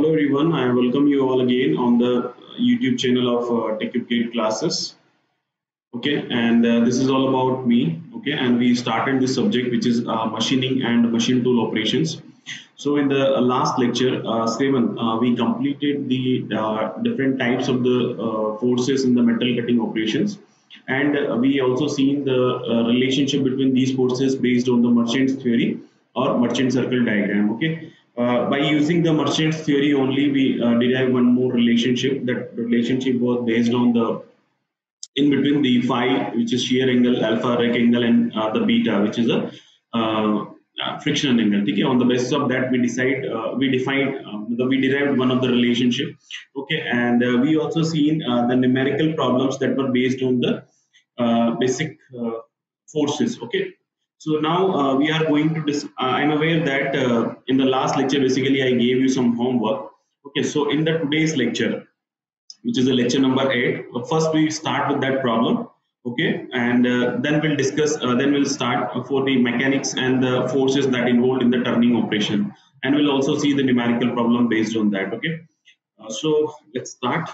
Hello everyone, I welcome you all again on the YouTube channel of TechUpdate classes. Okay, and this is all about me. Okay, and we started this subject which is machining and machine tool operations. So in the last lecture, Seven, we completed the different types of the forces in the metal cutting operations, and we also seen the relationship between these forces based on the Merchant's theory or Merchant circle diagram. Okay, by using the Merchant's theory only, we derive one more relationship. That relationship was based on the in between the phi, which is shear angle, alpha rake angle, and the beta, which is a friction angle. Okay, on the basis of that, we derived one of the relationship. Okay, and we also seen the numerical problems that were based on the basic forces. Okay, so now we are going to I'm aware that in the last lecture, basically, I gave you some homework. Okay, so in the today's lecture, which is the lecture number 8. First, we start with that problem, okay, and then we'll discuss. Then we'll start for the mechanics and the forces that involved in the turning operation, and we'll also see the numerical problem based on that. Okay, so let's start.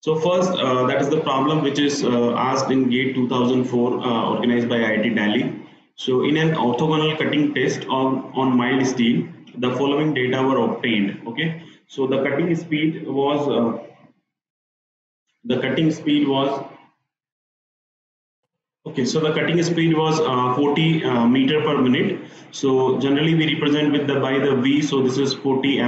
So first, that is the problem which is asked in GATE 2004, organized by IIT Delhi. So in an orthogonal cutting test on mild steel, the following data were obtained. Okay, so the cutting speed was okay. So the cutting speed was 40 meter per minute. So generally we represent with the by the V. So this is 40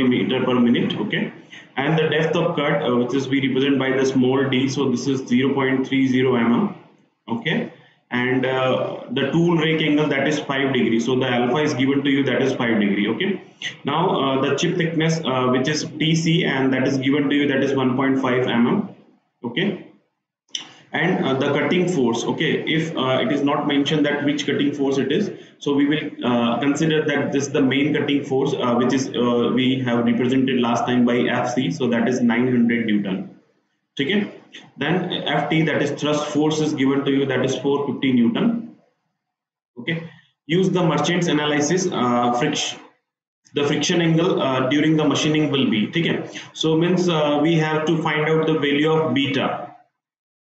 meter per minute. Okay, and the depth of cut, which is we represent by the small d. So this is 0.30 okay, and the tool rake angle, that is 5 degrees. So the alpha is given to you, that is 5 degree. Okay, now the chip thickness, which is TC, and that is given to you, that is 1.5 okay, and the cutting force. Okay, if it is not mentioned that which cutting force it is, so we will consider that this is the main cutting force, which is we have represented last time by FC. So that is 900 Newton. Okay, then FT, that is thrust force, is given to you, that is 450 Newton. Okay, use the Merchant's analysis. The friction angle during the machining will be. Okay, so means we have to find out the value of beta.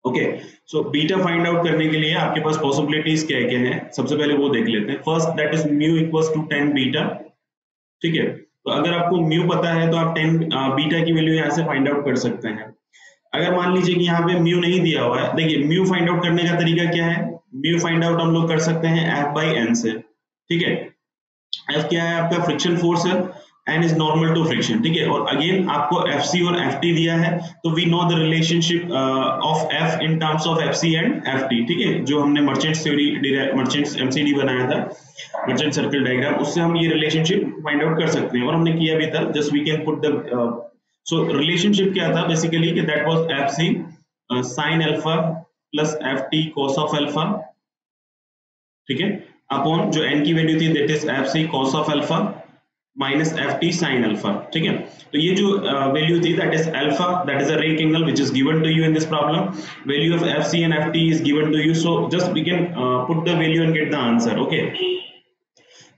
Okay, so beta find out करने के लिए आपके पास possibilities क्या क्या है, सबसे पहले वो देख लेते हैं. First, that is mu equals to 10 beta. ठीक है, तो अगर आपको म्यू पता है तो आप 10 बीटा की वैल्यू यहाँ से फाइंड आउट कर सकते हैं. अगर मान लीजिए कि यहाँ पे म्यू नहीं दिया हुआ है, देखिए म्यू फाइंड आउट करने का तरीका क्या है. म्यू फाइंड आउट हम लोग कर सकते हैं F by N से. ठीक है, F क्या है आपका फ्रिक्शन फोर्स है, N is normal to friction. ठीक है, और अगेन आपको FC और FT दिया है, तो we know the relationship of F in terms of FC and FT. ठीक है, जो हमने मर्चेंट थ्योरी, मर्चेंट MCD बनाया था, मर्चेंट सर्कल डायग्राम, उससे हम ये रिलेशनशिप फाइंड आउट कर सकते हैं, और हमने किया भी था. Just we can put the so relationship क्या था बेसिकली कि that was FC sin alpha plus FT cos of alpha. ठीक है, अपॉन जो N की वैल्यू थी, that is FC cos of alpha minus FT sin alpha. ठीक है, तो ये जो वैल्यू थी, that is alpha, that is a rake angle which is given to you in this problem. Value of FC and FT is given to you, so just we can put the value and get the answer. Okay,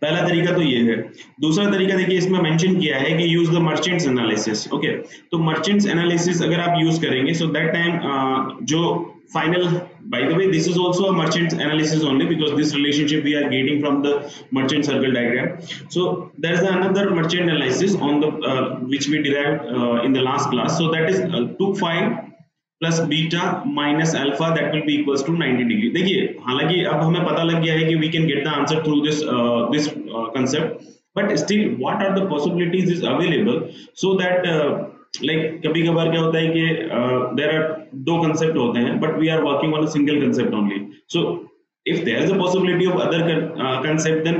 पहला तरीका तो ये है. दूसरा तरीका देखिए, इसमें mention किया है कि use the merchants analysis. Okay, तो मर्चेंट्स एनालिसिस अगर आप यूज करेंगे, सो दैट टाइम जो final, by the way, this is also a merchant analysis only, because this relationship we are getting from the merchant circle diagram. So there is another merchant analysis on the which we derived in the last class. So that is 2 phi plus beta minus alpha, that will be equals to 90 degree. देखिए, हालांकि अब हमें पता लग गया है कि we can get the answer through this concept, but still what are the possibilities is available, so that like कभी कभार क्या होता है कि there are दो concept होते हैं, but we are working on a single concept only. So if there is a possibility of other concept, then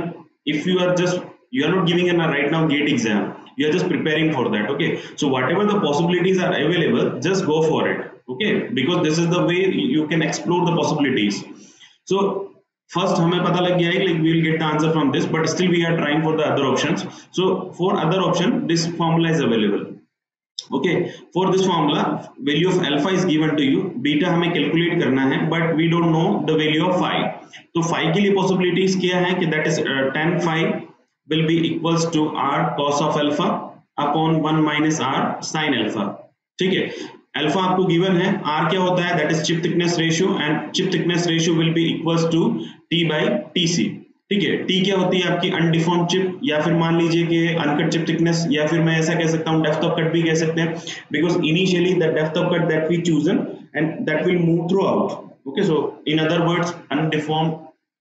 if you are not giving a right now GATE exam, you are just preparing for that. Okay, so whatever the possibilities are available, just go for it. Okay, because this is the way you can explore the possibilities. So first हमें पता लग गया है, like we will get the answer from this, but still we are trying for the other options. So for other option, this formula is available. Okay, for this formula, value of alpha is given to you, beta हमें calculate करना है, but we don't know the value of phi. तो phi के लिए possibilities क्या है कि that is tan phi will be equals to r cos of alpha upon 1 minus r sin alpha। ठीक है, अल्फा आपको गिवन है, r क्या होता है, that is chip thickness ratio, and chip thickness ratio will be equals to t by tc। ठीक है, t क्या होती है आपकी अनडिफॉर्म चिप, या फिर मान लीजिए कि अनकट चिप थिकनेस, या फिर मैं ऐसा कह सकता हूँ डेप्थ ऑफ कट भी कह सकते हैं, because initially the depth of cut that we chosen and that will move throughout. Okay, so in other words undeformed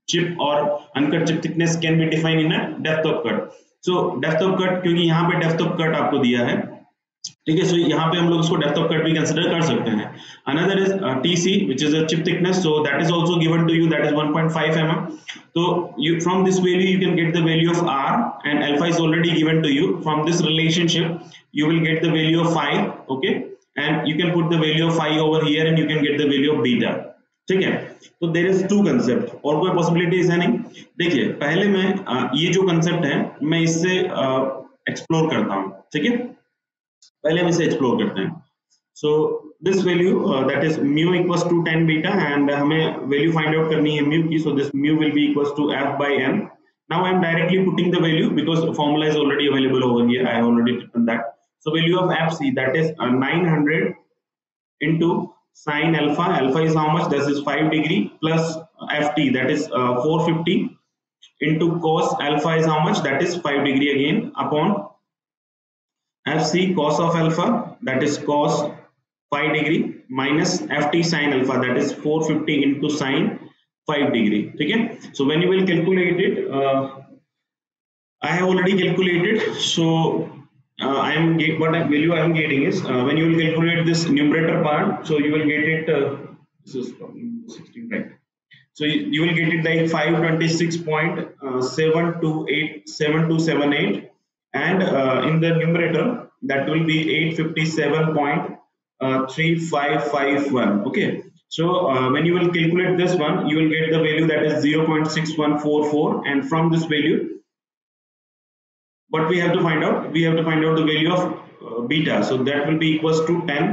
chip or uncut chip thickness can be defined in a depth of cut। so depth of cut, क्योंकि यहाँ पे depth of cut आपको दिया है, ठीक है, सो यहाँ पे हम लोग इसको डेप्थ ऑफ कट भी कंसीडर कर सकते हैं। Another is TC which is a chip thickness, so that is also given to you, that is 1.5 mm। so you from this value you can get the value of r, and alpha is already given to you। from this relationship you will get the value of phi, okay, and you can put the value of phi over here and you can get the value of beta। ठीक है, तो there is to concept, और कोई possibilities है नहीं। देखिए पहले मैं ये जो कंसेप्ट है मैं इससे एक्सप्लोर करता हूँ। ठीक है, पहले हम इसे एक्सप्लोर करते हैं। So this value that is mu equals to 10 beta, and हमें वैल्यू फाइंड आउट करनी है म्यू की। So this mu will be equals to f by m। Now I am directly putting the value because formula is already available over here, I have already written that. So value of fc that is 900 into sin alpha, alpha is how much, this is 5 degree, plus ft that is 450 into cos alpha is how much, that is 5 degree again, upon fc cos of alpha that is cos 5 degree minus ft sin alpha that is 450 into sin 5 degree। ठीक है, so when you will calculate it, I have already calculated, so I am what value I am getting is when you will calculate this numerator part, so you will get it this is 16, right? So you will get it like 526.7278, and in the numerator that will be 857.3551। okay, so when you will calculate this one you will get the value that is 0.6144, and from this value what we have to find out, we have to find out the value of beta, so that will be equals to 10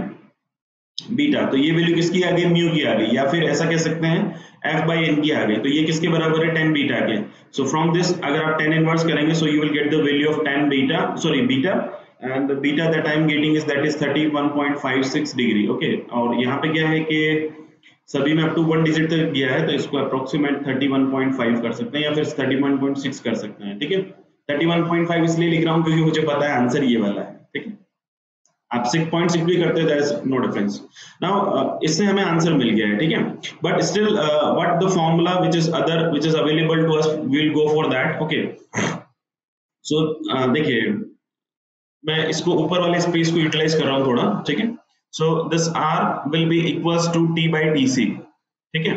beta. तो ये value किसकी आ गई, mu की आ गई, या फिर ऐसा कह सकते हैं f by n की आ गई। तो ये किसके बराबर है, 10 बीटा के। सो फ्रॉम दिस अगर आप 10 इनवर्स करेंगे, सो you will get the value of 10 beta, sorry beta, and the beta that I am getting is that is 31.56 degree. Okay, और यहाँ पे क्या है कि सभी में अप टू 1 डिजिट तक गया है, तो इसको अप्रोक्सीमेट 31.5 कर सकते हैं या फिर 31.6 कर सकते हैं। ठीक है, 31.5 इसलिए लिख रहा हूँ क्योंकि मुझे पता है आंसर ये वाला है। ठीक है, आप 6.6 भी करते हैं, that is no difference. Now इससे हमें आंसर मिल गया है। ठीक है, but still what the formula which is available to us, we will go for that. Okay, so देखिए मैं इसको ऊपर वाले स्पेस को यूटिलाइज कर रहा हूँ थोड़ा। ठीक है, so this r will be equals to t by tc। ठीक है,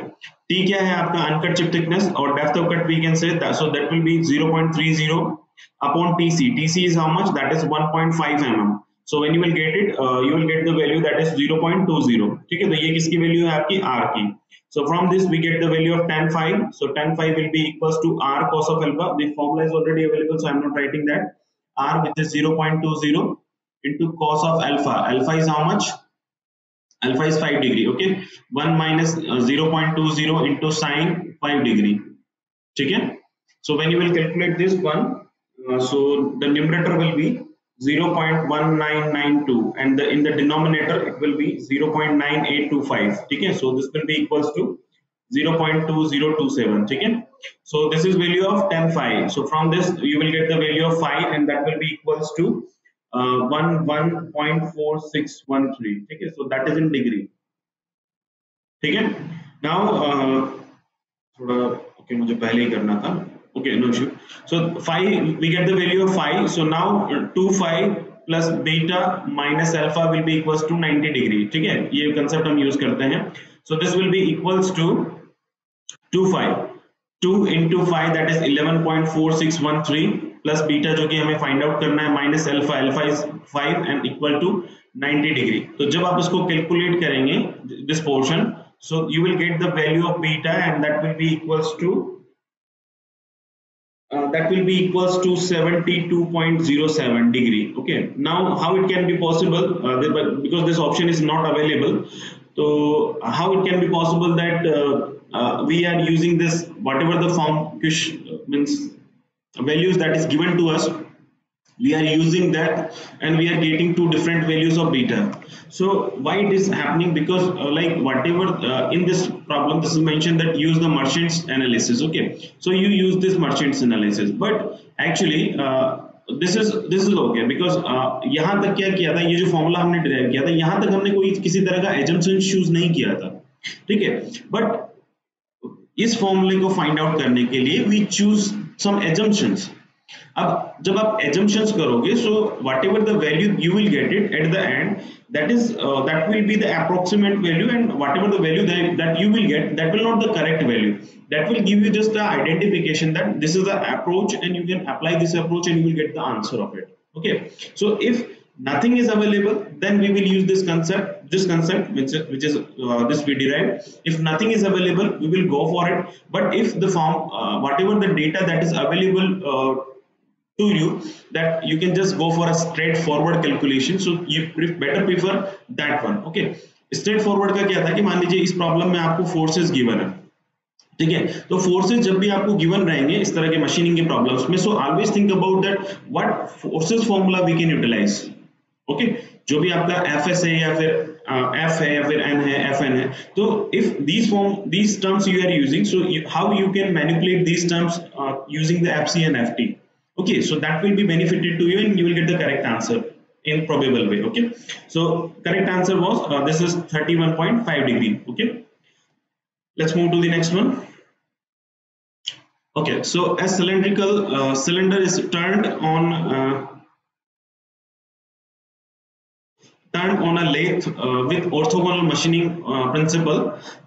t क्या है आपका अनकट चिप थिकनेस, और depth of cut we can say, so that will be 0.30 upon tc। tc is how much, that is 1.5 mm। so when you will get it you will get the value that is 0.20। ठीक है, तो ये किसकी value है आपकी r की। so from this we get the value of tan phi, so tan phi will be equals to r cos of alpha। the formula is already available, so I am not writing that। r which is 0.20 into cos of alpha, alpha is how much, alpha is 5 degree। okay, 1 minus 0.20 into sin 5 degree। ठीक है, so when you will calculate this one, so the numerator will be 0.1992 and in the denominator it will be 0.9825। ठीक है, so this will be equals to 0.2027। ठीक है, so this is value of tan phi, so from this you will get the value of phi and that will be equals to 11.4613। ठीक है, so that is in degree। ठीक है, now थोड़ा okay मुझे पहले ही करना था। okay, no issue। so phi we get the value of phi, so now 2 phi plus beta minus alpha will be equals to 90 degree। ठीक है, ये कंसेप्ट हम यूज करते हैं। so this will be equals to 2 phi, 2 into phi that is 11.4613 plus beta जो कि हमें find out करना है minus alpha, alpha is 5 and equal to 90 degree. तो जब आप इसको कैलकुलेट करेंगे this portion, so you will get the value of beta and that will be equals to 72.07 degree। okay, now how it can be possible, because this option is not available, so how it can be possible that we are using this whatever the form means values that is given to us, we are using that and we are getting two different values of beta. So why it is happening? Because like whatever in this problem this is mentioned that use the merchants analysis. Okay, so you use this merchants analysis, but actually this is okay because यहाँ तक क्या किया था, ये जो formula हमने derive किया था यहाँ तक हमने कोई किसी तरह का एजम्पशन चूज नहीं किया था, ठीक है। बट इस फॉर्मूले को फाइंड आउट करने के लिए वी चूज सम एजम्पशंस। अब जब आप assumptions करोगे, so whatever the value you will get it at the end, that is that will be the approximate value, and whatever the value that you will get, that will not the correct value. That will give you just the identification that this is the approach, and you can apply this approach and you will get the answer of it. Okay, so if nothing is available, then we will use this concept which is this we derived. If nothing is available, we will go for it. But if the form whatever the data that is available to you, that you can just go for a straightforward calculation, so you better prefer that one. Okay, straightforward का क्या था कि मान लीजिए इस problem में आपको forces given है, ठीक है। तो फोर्सेस जब भी आपको गिवन रहेंगे इस तरह के मशीनिंग के प्रॉब्लम्स में, so always think about that what forces formula we can utilise. Okay, जो भी आपका एफएस है या फिर एफ है या फिर एन है, एफ एन है, तो if these terms you are using, so how you can manipulate these terms using the FC and FT. Okay, so that will be benefited to you and you will get the correct answer in probable way. Okay, so correct answer was this is 31.5 degree. Okay, let's move to the next one. Okay, so as cylindrical cylinder is turned on a lathe with orthogonal machining principle,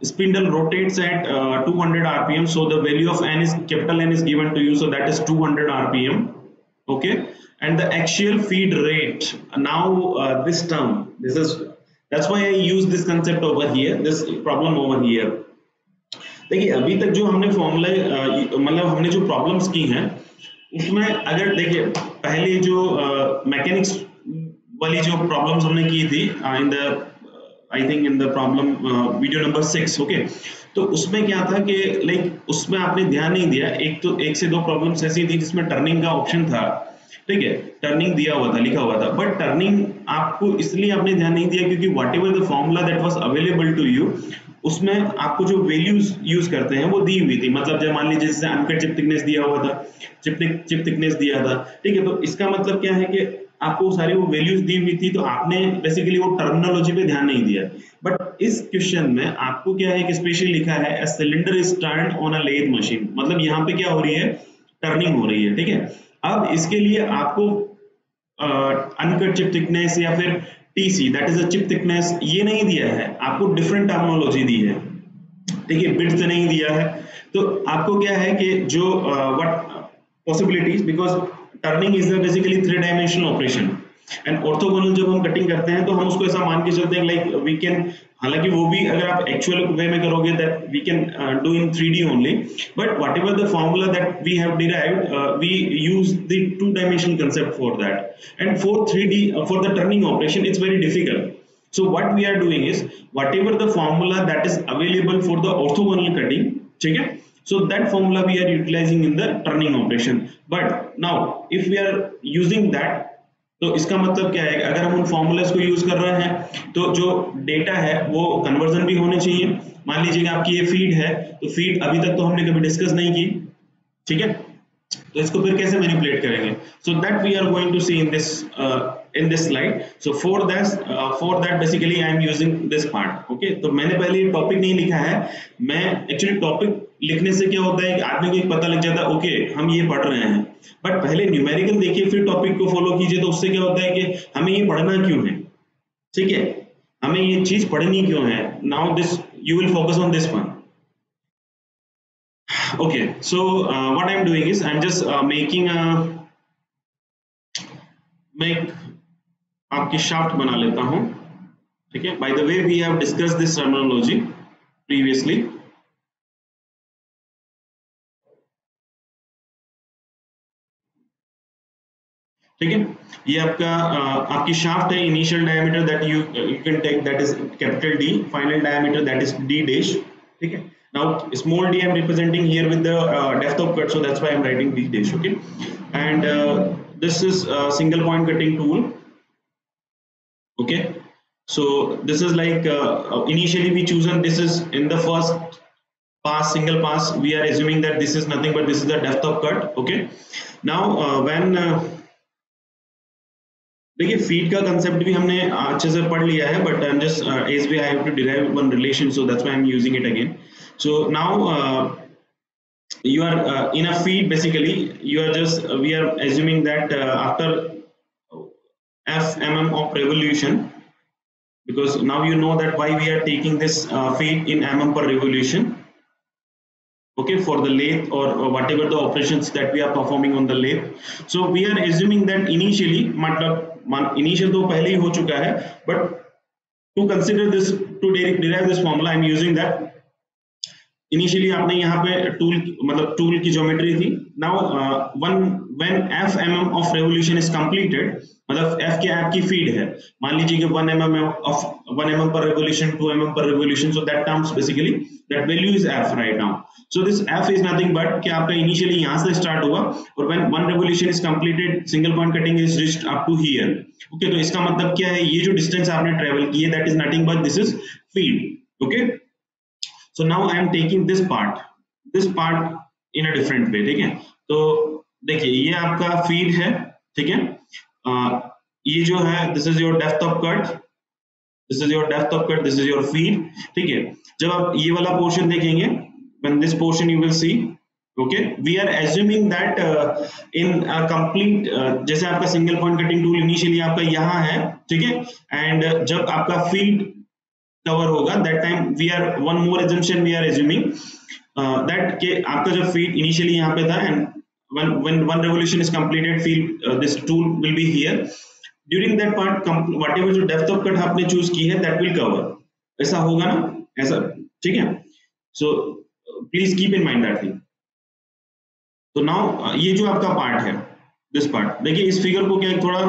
spindle rotates at 200 rpm, so the value of n is capital N is given to you, so that is 200 rpm. Okay, and the axial feed rate, now this term, that's why I use this concept over here, this problem over here. देखिए अभी तक जो हमने formula मतलब हमने जो problems की हैं उसमें अगर देखिए पहले जो मैकेनिक्स वाली जो प्रॉब्लम्स हमने की थी in the I think in the problem video number 6, okay, तो उसमें क्या था कि लाइक उसमें आपने ध्यान नहीं दिया, एक से दो प्रॉब्लम्स ऐसी थी जिसमें टर्निंग का ऑप्शन था, ठीक है, टर्निंग दिया हुआ था, लिखा हुआ था, बट टर्निंग आपको इसलिए आपने ध्यान नहीं दिया क्योंकि whatever the formula that was available to you, उसमें आपको जो वैल्यूज यूज करते हैं वो दी हुई थी। मतलब जब मान लीजिए जैसे अनकट चिप थिकनेस दिया हुआ था, चिप थिकनेस दिया था, ठीक है, तो इसका मतलब क्या है कि आपको सारी वो वैल्यूज दी हुई थी, तो आपने बेसिकली वो टर्मिनोलॉजी पे ध्यान नहीं दिया। बट इस क्वेश्चन में आपको क्या है कि स्पेशली लिखा है a cylinder is turned on a lathe machine, मतलब यहाँ पे क्या हो रही है, टर्निंग हो रही है, ठीक है। अब इसके लिए आपको अनकट चिप थिकनेस या फिर TC that is a chip thickness ये नहीं दिया है, आपको डिफरेंट टर्मिनोलॉजी दी है, ठीक है, बिट्स नहीं दिया है। तो आपको क्या है कि जो what possibilities, because turning is basically 3 dimensional operation and orthogonal जब हम कटिंग करते हैं तो हम उसको ऐसा मान के चलते हैं लाइक वी कैन, हालांकि वो भी अगर आप एक्चुअल वे में करोगे that we can do in 3D only, but whatever the formula that we have derived we use the 2 dimensional concept for that and for 3D for the turning operation it's very difficult. So what we are doing is whatever the formula that is available for the orthogonal cutting, ठीक है, so that formula we are utilizing in the turning operation. But now if we are using that, तो इसका मतलब क्या है, अगर हम उन फॉर्मूलाज को यूज कर रहे हैं तो जो डेटा है वो कन्वर्जन भी होने चाहिए। मान लीजिए आपकी ये फीड है, तो फीड अभी तक तो हमने कभी डिस्कस नहीं की, ठीक है, तो इसको फिर कैसे मैनिपुलेट करेंगे, so that we are going to see in this slide. So for that basically I am using this part. Okay, तो मैंने पहले टॉपिक नहीं लिखा है, मैं एक्चुअली टॉपिक लिखने से क्या होता है कि आदमी को एक पता लग जाता है ओके हम ये पढ़ रहे हैं, बट पहले न्यूमेरिकल देखिए फिर टॉपिक को फॉलो कीजिए, तो उससे क्या होता है कि हमें ये पढ़ना क्यों है, ठीक है, हमें ये चीज पढ़नी क्यों है। Now this you will focus on this one. Okay, so what I am doing is I am just make आपकी शाफ्ट बना लेता हूं, ठीक है। By the way we have discussed this terminology previously, ठीक है। ये आपका आपकी शाफ्ट है, initial diameter that you can take that is capital D, final diameter that is D dash, ठीक है. Now small d I'm representing here with the depth of cut, so that's why I'm writing d dash. Okay, and this is single point cutting tool. Okay, so this is like initially we chosen this is in the first pass, single pass, we are assuming that this is nothing but this is the depth of cut. Okay, now when देखिए feed का concept भी हमने अच्छे से पढ़ लिया है, but I am just as we I have to derive one relation, so that's why I am using it again. So now you are in a feed, basically you are just we are assuming that after f mm of revolution, because now you know that why we are taking this feed in mm per revolution. Okay, for the lathe or whatever the operations that we are performing on the lathe. So we are assuming that initially, मतलब initial तो पहले ही हो चुका है, but to consider this, to derive this formula, I am using that initially आपने यहाँ पे tool मतलब टूल की ज्योमेट्री थी. Now when F mm of revolution is completed, मतलब एफ के आपकी फीड है, मान लीजिए कि 1 mm ऑफ 1 mm पर रेवोल्यूशन, 2 mm पर revolution, so that terms basically that value is F right now. So this F is nothing but कि आपका इनिशियली यहाँ से स्टार्ट हुआ और when one revolution is completed, single point cutting is reached up to here. Okay, तो इसका मतलब क्या है, ये जो डिस्टेंस आपने ट्रेवल की है that is nothing but this is feed. Okay, so now I am taking this part in a different way. ठीक है, तो देखिए ये आपका फीड है. ठीक है, ये जो है this is your depth of cut, this is your depth of cut, this is your feed. ठीक है, जब आप ये वाला पोर्शन देखेंगे, when this portion you will see, okay, we are assuming that in a complete जैसे आपका single point cutting tool initially आपका यहाँ है. ठीक है, एंड जब आपका फीड कवर होगा, that time we are one more assumption we are assuming that के आपका जो feed initially यहाँ पे था and when one revolution is completed, feed this tool will be here. During that part whatever जो depth of cut आपने choose की है that will cover. ऐसा होगा ना, ऐसा. ठीक है, so please keep in mind that thing. तो now ये जो आपका पार्ट है, दिस पार्ट, देखिए इस फिगर को क्या थोड़ा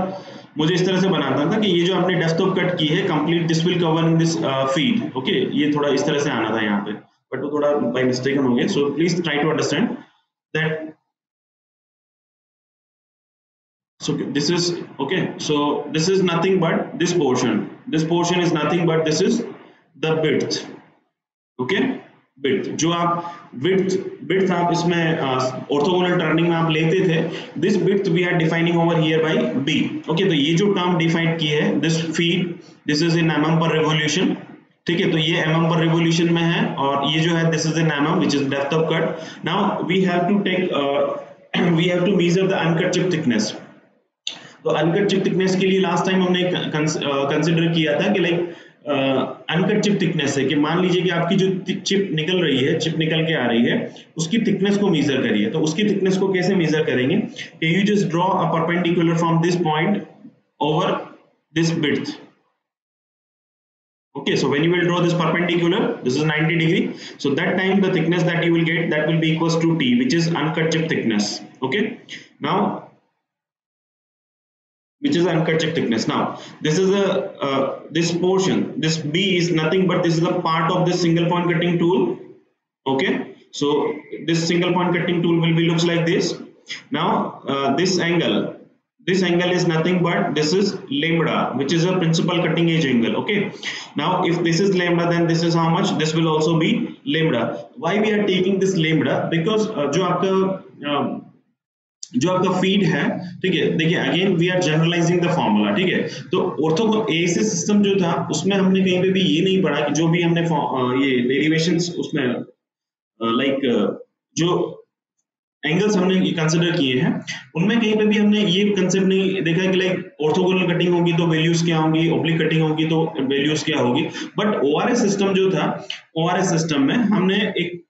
मुझे इस तरह से बनाता था कि ये जो आपने डेप्थ ऑफ कट की है complete, this will cover in this feed. Okay, ये थोड़ा इस तरह से आना था यहाँ पे, बट वो थोड़ा बाय मिस्टेक हो गया. So please try to understand that. So this is okay, so this is nothing but this portion is nothing but this is the width. Okay, width जो आप width आप इसमें ऑर्थोगोनल टर्निंग में आप लेते थे, this width we are defining over here by b. okay, तो ये जो टर्म डिफाइन की है, this feed, this is in mm per revolution. ठीक है, तो ये mm per revolution में है और ये जो है this is in mm which is depth of cut. Now we have to take we have to measure the uncut chip thickness. तो अनकट चिप थिकनेस के लिए लास्ट टाइम हमने कंसिडर किया था कि लाइक अनकट चिप थिकनेस है कि मान लीजिए कि आपकी जो चिप निकल रही है, चिप निकल के आ रही है, उसकी थिकनेस को मेजर करिए. तो उसकी थिकनेस को कैसे मेजर करेंगे कि you just draw a perpendicular from this point over this width. Okay, so when you will draw this perpendicular, this is 90 degree, so that time the thickness that you will get, that will be equals to T, which is uncut chip thickness. Okay, now which is uncut chip thickness. Now this is a this portion, this B is nothing but this is a part of this single point cutting tool. Okay, so this single point cutting tool will be looks like this. Now this angle is nothing but this is lambda, which is a principal cutting edge angle. Okay, now if this is lambda, then this is how much, this will also be lambda. Why we are taking this lambda? Because जो आपका feed है, ठीक है, देखिए again we are generalising the formula. ठीक है, तो ortho AC system जो था उसमें हमने कहीं पे भी ये नहीं पढ़ा कि जो भी हमने ये डेरिवेशंस उसमें लाइक जो एंगल्स हमने कंसिडर किए हैं उनमें कहीं पे भी हमने ये कंसेप्ट नहीं देखा कि लाइक ऑर्थोगोनल कटिंग होगी तो वैल्यूज क्या होंगी, ऑब्लिक कटिंग होगी तो वैल्यूज क्या होगी. बट ओआरएस सिस्टम जो था, ओआरएस सिस्टम में हमने एक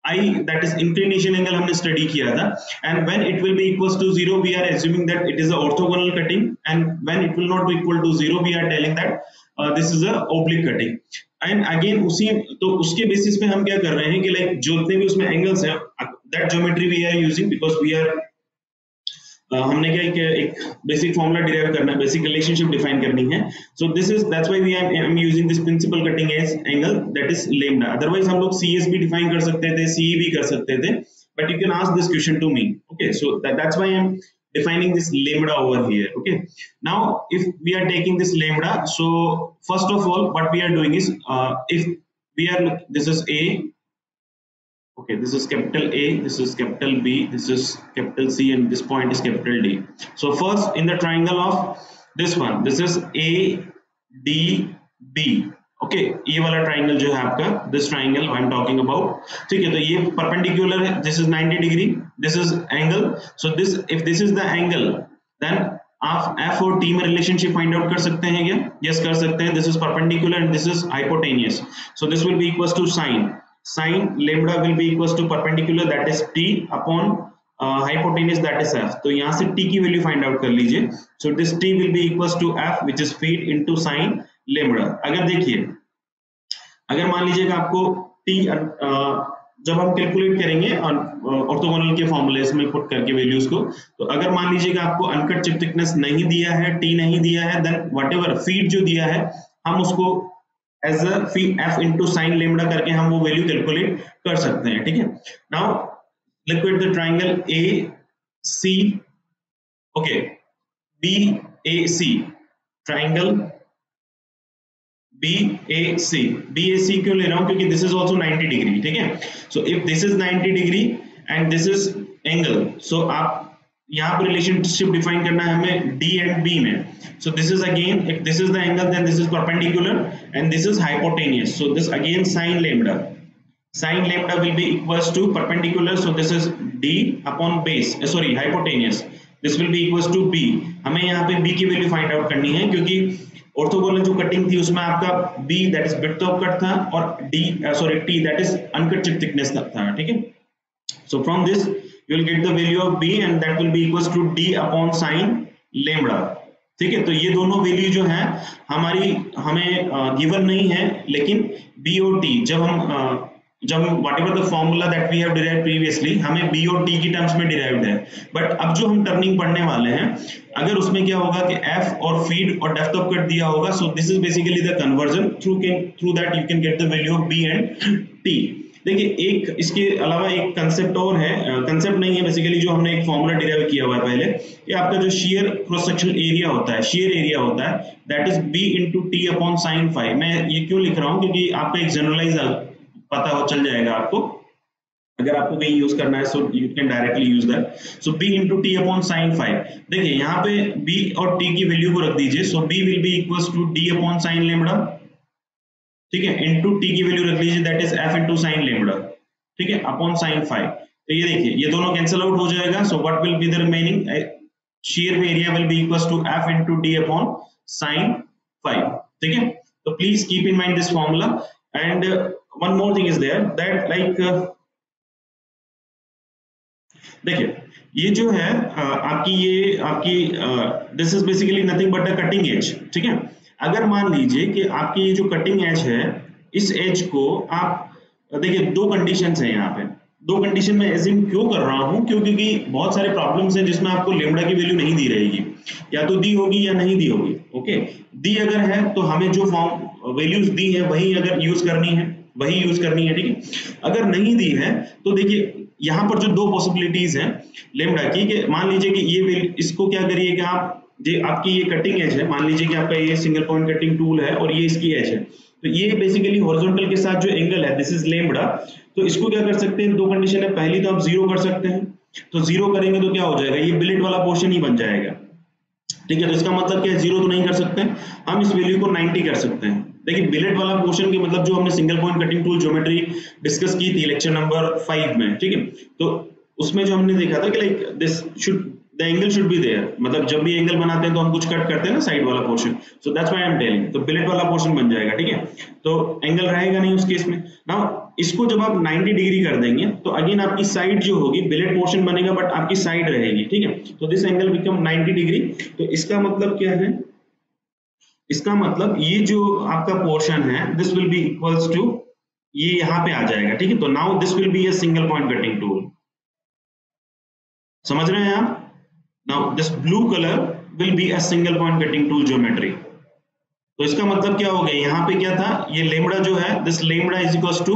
I, that is inclination angle, हमने स्टडी किया था, and when it will be equals to 0 we are assuming that it is a orthogonal cutting, and when it will not be equal to 0 we are telling that this is a oblique cutting. And again उसी तो उसके basis पे हम क्या कर रहे हैं कि लाइक जितने भी उसमें एंगल्स हैं, that geometry we are using because we are हमने क्या एक बेसिक फॉर्मूला डिराइव करना है, बेसिक रिलेशनशिप डिफाइन करनी है. So this is that's why V am using this principle cutting edge angle that is lambda. Otherwise हम लोग CS भी डिफाइन कर सकते थे, CE भी कर सकते थे, but you can ask this question to me. Okay, so that's why I'm defining this lambda over here. Okay, now if we are taking this lambda, so first of all what we are doing is if we are this is A. Okay, this is capital A, this is capital B, this is capital C, and this point is capital D. So first in the triangle of this one, this is ADB. Okay, ये वाला triangle जो है आपका, this triangle I am talking about. ठीक है, तो ये perpendicular है, this is 90 degree, this is angle. So this if this is the angle, then आप F और T में रिलेशनशिप फाइंड आउट कर सकते हैं क्या? यस, कर सकते हैं. This is perpendicular and this is hypotenuse. So this will be equals to sin lambda will be equals to perpendicular, that is T, upon hypotenuse, that is F. तो यहाँ से T की वैल्यू फाइंड आउट कर लीजिए. So this T will be equals to F, which is feet into sin lambda. अगर देखिए, अगर मान लीजिएगा आपको T जब हम कैलकुलेट करेंगे ऑर्थोगोनल के फॉर्मूलेस में पुट करके वैल्यूज को, तो अगर मान लीजिएगा आपको अनकट चिप थिकनेस नहीं दिया है, T नहीं दिया है, देन व्हाटएवर फीट जो दिया है हम उसको as a F into sin lambda करके हम वो वैल्यू कैलकुलेट कर सकते हैं. ठीक है, now liquid the triangle AC. Okay, BAC triangle BAC क्यों ले रहा हूं? क्योंकि दिस इज आल्सो 90 डिग्री. ठीक है, so if this is 90 degree and this is angle, so आप यहाँ पर रिलेशनशिप डिफाइन करना है हमें D and B में. So this is again, if this is the angle, then this is perpendicular and this is hypotenuse. So this again sin lambda. Sin lambda will be equals to perpendicular. So this is D upon base. Sorry, hypotenuse. This will be equals to B. हमें यहाँ पे B की value find out करनी है, क्योंकि orthogonal जो cutting थी उसमें आपका B that is width of cut था और T that is uncut chip thickness था. ठीक है, so from this you will get the value of B and that will be equals to D upon sin lambda. ठीक है, तो ये दोनों वैल्यू जो है हमारी हमें गिवन नहीं है, लेकिन B और T जब whatever the formula that we have derived previously, हमें B और T की टर्म्स में derived है. बट अब जो हम टर्निंग पढ़ने वाले हैं, अगर उसमें क्या होगा कि F और फीड और डेप्थ ऑफ कट दिया होगा, so this is basically the conversion through that you can get the value of B and T. देखिए, एक इसके अलावा एक कंसेप्ट और है, कंसेप्ट नहीं है बेसिकली, जो हमने एक फॉर्मूला डिराइव किया हुआ है पहले, कि आपका जो शेयर क्रॉस सेक्शनल एरिया होता है, शेयर एरिया होता है, that is B into T upon sin phi. मैं ये क्यों लिख रहा हूँ? क्योंकि आपका एक जनरलाइज पता हो चल जाएगा आपको, अगर आपको कहीं यूज करना है, so you can directly use that. So B into T upon sin phi. देखिए यहाँ पे B और T की वैल्यू को रख दीजिए. सो B will be equals to D upon sin lambda. ठीक है, इनटू T की वैल्यू रख लीजिए, that is F into sin lambda. ठीक है, अपॉन sin phi. तो ये देखिए, ये दोनों कैंसिल आउट हो जाएगा. So what will be the remaining? shear area will be equals to F into D upon sin phi. ठीक है, तो please keep in mind this formula. And one more thing is there that like देखिए, ये जो है आपकी this is basically nothing but a cutting edge. ठीक है, अगर मान लीजिए कि आपकी ये जो कटिंग एज है, इस एज को आप देखिए, दो कंडीशंस हैं यहाँ पे. दो कंडीशन में एज्यूम क्यों कर रहा हूँ? क्योंकि बहुत सारे प्रॉब्लम्स हैं जिसमें आपको लेम्डा की वैल्यू नहीं दी रहेगी, या तो दी होगी या नहीं दी होगी. ओके, दी अगर है तो हमें जो फॉर्म वैल्यूज दी है वही अगर यूज करनी है, वही यूज करनी है. ठीक है, अगर नहीं दी है तो देखिए यहाँ पर जो दो पॉसिबिलिटीज हैं लेम्डा की, कि मान लीजिए कि ये इसको क्या करिए कि आप जो आपकी ये कटिंग एज है, मान लीजिए कि आपका ये सिंगल पॉइंट कटिंग टूल है और ये इसकी एज है, तो ये बेसिकली हॉरिजॉन्टल के साथ जो एंगल है, दिस इज लेम्डा. तो इसको क्या कर सकते हैं? दो कंडीशन है. पहली तो आप जीरो कर सकते हैं, तो जीरो करेंगे तो क्या हो जाएगा? ये बिलेट वाला पोर्शन ही बन जाएगा. ठीक है, तो इसका मतलब क्या है? जीरो तो नहीं कर सकते, हम इस वैल्यू को 90 कर सकते हैं. देखिए, बिलेट वाला पोर्शन के मतलब जो हमने single point cutting tool geometry discuss की थी लेक्चर नंबर 5 में. ठीक है, तो उसमें जो हमने देखा था कि like this should the angle should be there, मतलब जब भी एंगल बनाते हैं तो हम कुछ कट करते हैं ना साइड वाला portion, so that's why I am telling. तो बिलेट वाला पोर्शन बन जाएगा. ठीक है, तो एंगल रहेगा नहीं उस केस में. नाउ इसको जब आप 90 डिग्री कर देंगे तो अगेन आपकी साइड जो होगी, बिलेट पोर्शन बनेगा बट आपकी साइड रहेगी. ठीक है, तो दिस एंगल बिकम 90 डिग्री. तो इसका मतलब क्या है? इसका मतलब ये जो आपका पोर्शन है, this will be equals to, ये यहाँ पे आ जाएगा. ठीक है, तो now this will be a single point cutting tool. समझ रहे हैं आप? Now this blue color will be a single point cutting tool geometry. तो इसका मतलब क्या हो गया, यहाँ पे क्या था, ये लेमड़ा जो है, this lambda is equals to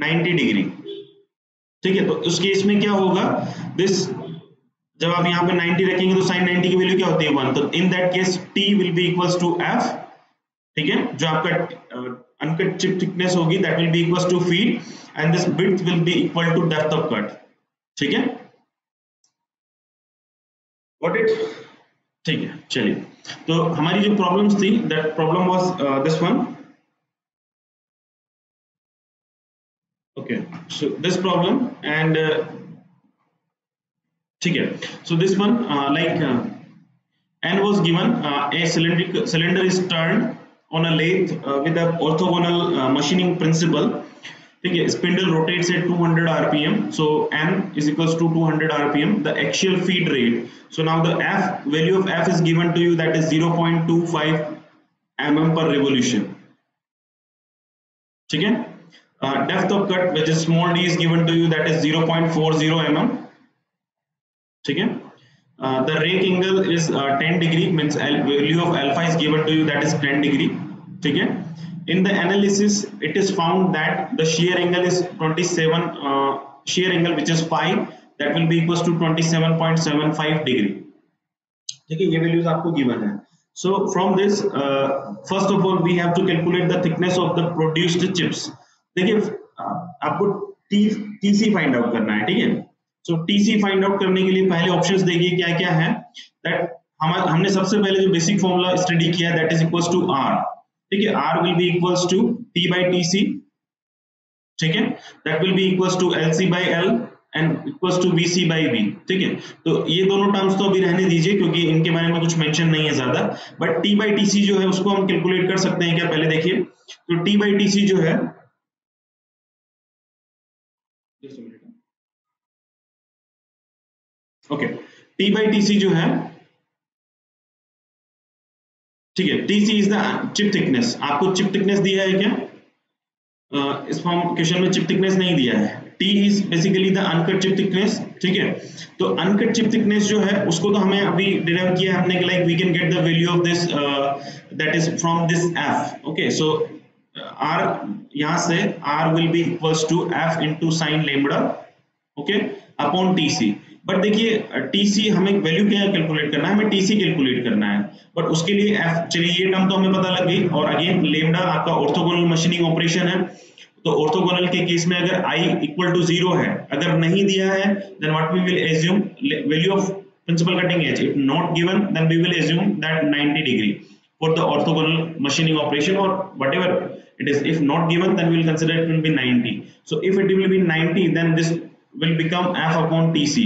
90 degree, ठीक है। तो उस केस में क्या होगा, दिस जब आप यहाँ पे 90 रखेंगे तो sin 90 की वैल्यू क्या होती है 1, तो in that case t will be equals to f, ठीक है। जो आपका अनकट चिप थिकनेस होगी that will be equals to feed and this width will be equal to depth of cut, ठीक है। व्हाट इट, ठीक है। चलिए, तो हमारी जो प्रॉब्लम्स थी, that problem was this one, okay, so this problem and ठीक है, so this one n was given, a cylinder is turned on a lathe with a orthogonal machining principle, ठीक है। spindle rotates at 200 rpm, so n is equals to 200 rpm, the axial feed rate, so now the f value of f is given to you, that is 0.25 mm per revolution, ठीक है। Depth of cut which is small d is given to you, that is 0.40 mm, ठीक है। The rake angle is 10 degree, means value of alpha is given to you, that is 10 degree, ठीक है। In the analysis it is found that the shear angle is 27, shear angle which is 5, that will be equals to 27.75 degree, ठीक है। ये values आपको given है। So from this first of all we have to calculate the thickness of the produced chips। देखिए आपको TC find out करना है, ठीक है। सो TC फाइंड आउट करने के लिए पहले ऑप्शंस देखिए क्या क्या है, दैट हमने सबसे पहले जो बेसिक फॉर्मूला स्टडी किया that is equals to R, ठीक है। R will be equals to T by TC, ठीक है। That will be equals to LC by L and equals to VC by V, ठीक है। तो ये दोनों टर्म्स तो अभी रहने दीजिए क्योंकि इनके बारे में कुछ मेंशन नहीं है ज्यादा, बट T by TC जो है उसको हम कैलकुलेट कर सकते हैं क्या, पहले देखिए। तो T by TC जो है, ओके, T by TC जो है, ठीक है। TC is the chip thickness, आपको चिप थिकनेस दिया है क्या, इस फॉर्म क्वेश्चन में चिप थिकनेस नहीं दिया है। T is basically the uncut chip thickness, ठीक है। तो अनकट चिप थिकनेस जो है उसको तो हमें अभी डिराइव किया हमने कि like we can get the value of this, that is from this f, okay. So R, यहां से R will be equals to f into sin lambda, okay, upon TC। But देखिए TC हमें value क्या calculate करना है, हमें TC calculate करना है, बट उसके लिए f, चलिए ये टर्म तो हमें पता लग गई। और अगेन लेमडा आपका ऑर्थोगोनल मशीनिंग ऑपरेशन है, तो ऑर्थोगोनल के केस में अगर I इक्वल टू 0 है, अगर नहीं दिया है then what we will assume, value of principal cutting edge, if not given then we will assume that 90 degree for the orthogonal machining operation और whatever it is, if not given then we will consider it will be 90, so if it will be 90 then this will become f upon TC,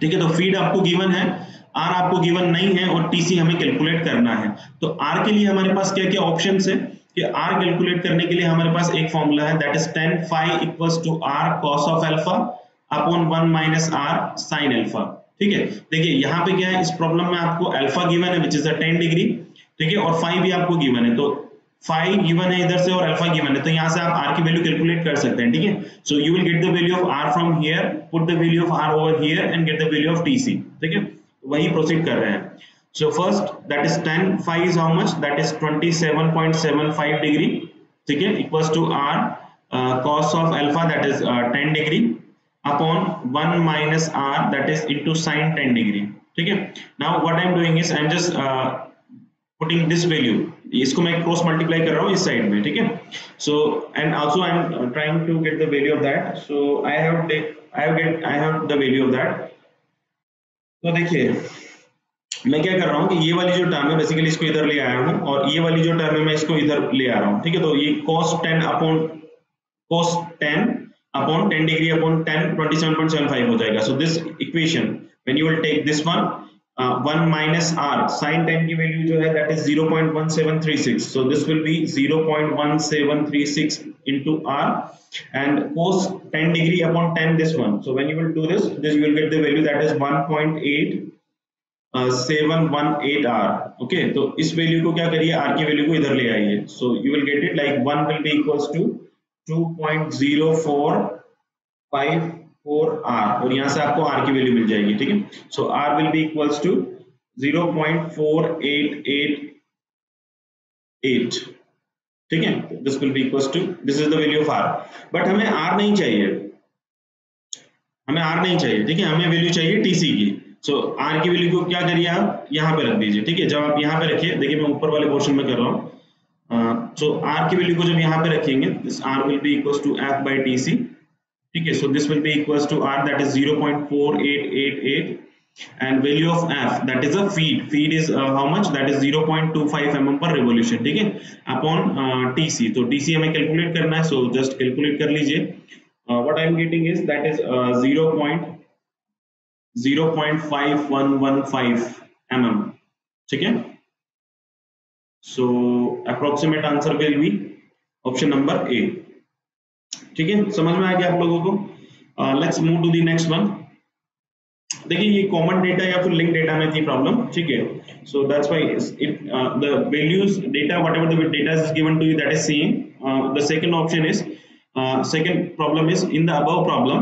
ठीक है। तो feed आपको given है, R आपको given नहीं है और TC हमें कैलकुलेट करना है। तो R के लिए हमारे पास क्या क्या ऑप्शंस है कि R कैलकुलेट करने के लिए हमारे पास एक फॉर्मूला है, that is tan phi equals to R cos of alpha upon 1 minus R sin alpha, ठीक है। देखिए यहाँ पे क्या है, इस प्रॉब्लम में आपको अल्फा गिवन है विच इज द 10 डिग्री, ठीक है, और फाई भी आपको गिवन है, तो फाई गिवन है इधर से और अल्फा गिवन है, तो यहाँ से आप R की वैल्यू कैलकुलेट कर सकते हैं, ठीक है। So you will get the value of R from here, put the value of R over here and get the value of TC, ठीक है। वही प्रोसीड कर रहे हैं। So first that is tan phi is how much, that is 27.75 degree, ठीक है, equals to R cos of alpha that is 10 degree upon 1 minus R that is into sin 10 degree, ठीक है। Now what I am doing is I am just putting this value, इसको मैं cross multiply कर रहा हूँ इस side में, ठीक है। So and also I am trying to get the value of that, so I have the value of that. तो देखिए मैं क्या कर रहा हूँ कि ये वाली जो टर्म है बेसिकली इसको इधर ले आया हूँ और ये वाली जो टर्म है मैं इसको इधर ले आ रहा हूँ, ठीक है। तो ये cos 10 अपॉन 10 डिग्री अपॉन 10 27.75 हो जाएगा। So this equation when you will take this one 1 minus R sin 10 की वैल्यू जो है that is 0.1736, so this will be 0.1736 into R and cos 10 degree upon 10 this one, so when you will do this you will get the value that is 1.8718 R, okay। तो इस value को क्या करिए, R की value को इधर ले आइए, so you will get it like 1 will be equals to 2.0453 4r और यहाँ से आपको r की वैल्यू मिल जाएगी, ठीक है। So r will be equals to 0.4888, ठीक है। This will be equals to, this is the value of r, but हमें r नहीं चाहिए, हमें r नहीं चाहिए, ठीक है, हमें वैल्यू चाहिए tc की। सो r की वैल्यू को क्या करिए आप यहाँ पे रख दीजिए, ठीक है। जब आप यहाँ पे रखिए, देखिए मैं ऊपर वाले पोर्शन में कर रहा हूँ, सो r की वैल्यू को जब यहाँ पे रखेंगे, this r will be equals to f by tc, ठीक है। So this will be equals to r that is 0.4888 and value of f that is a feed is how much, that is 0.25 mm per revolution, ठीक है, upon tc। तो tc हमें calculate करना है, so just calculate कर लीजिए। what I am getting is that is 0.5115 mm, ठीक है। so approximate answer will be option number A, ठीक है। समझ में आ गया आप लोगों को? Let's move to the next one. देखिए ये कॉमन डेटा या फिर लिंक डेटा में थी प्रॉब्लम, ठीक है। So that's why it the values data whatever the data is given to you that is same. The second option is, second problem is in the above problem,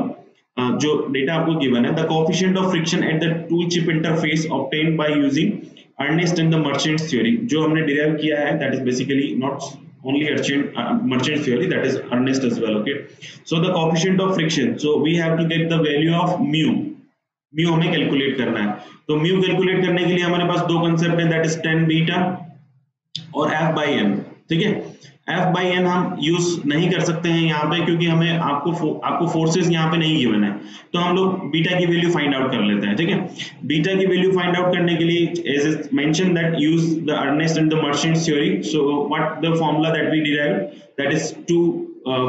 जो data आपको given है, the coefficient of friction at the tool chip interface obtained by using Ernst and the Merchant's theory, जो हमने derive किया है, that is basically not only merchant theory, that is Ernest as well, okay। so the coefficient of friction, so we have to get the value of mu हमें calculate करना है। तो mu calculate करने के लिए हमारे पास दो कंसेप्ट है, दैट इज tan बीटा और f by n, ठीक है। f by n हम यूज नहीं कर सकते हैं यहाँ पे, क्योंकि हमें आपको फोर्सेस यहाँ पे नहीं गिवन है, तो हम लोग बीटा की वैल्यू फाइंड आउट कर लेते हैं, ठीक है। बीटा की वैल्यू फाइंड आउट करने के लिए as is mention that use the Ernst and the Merchant's theory. So what the formula that we derived, that is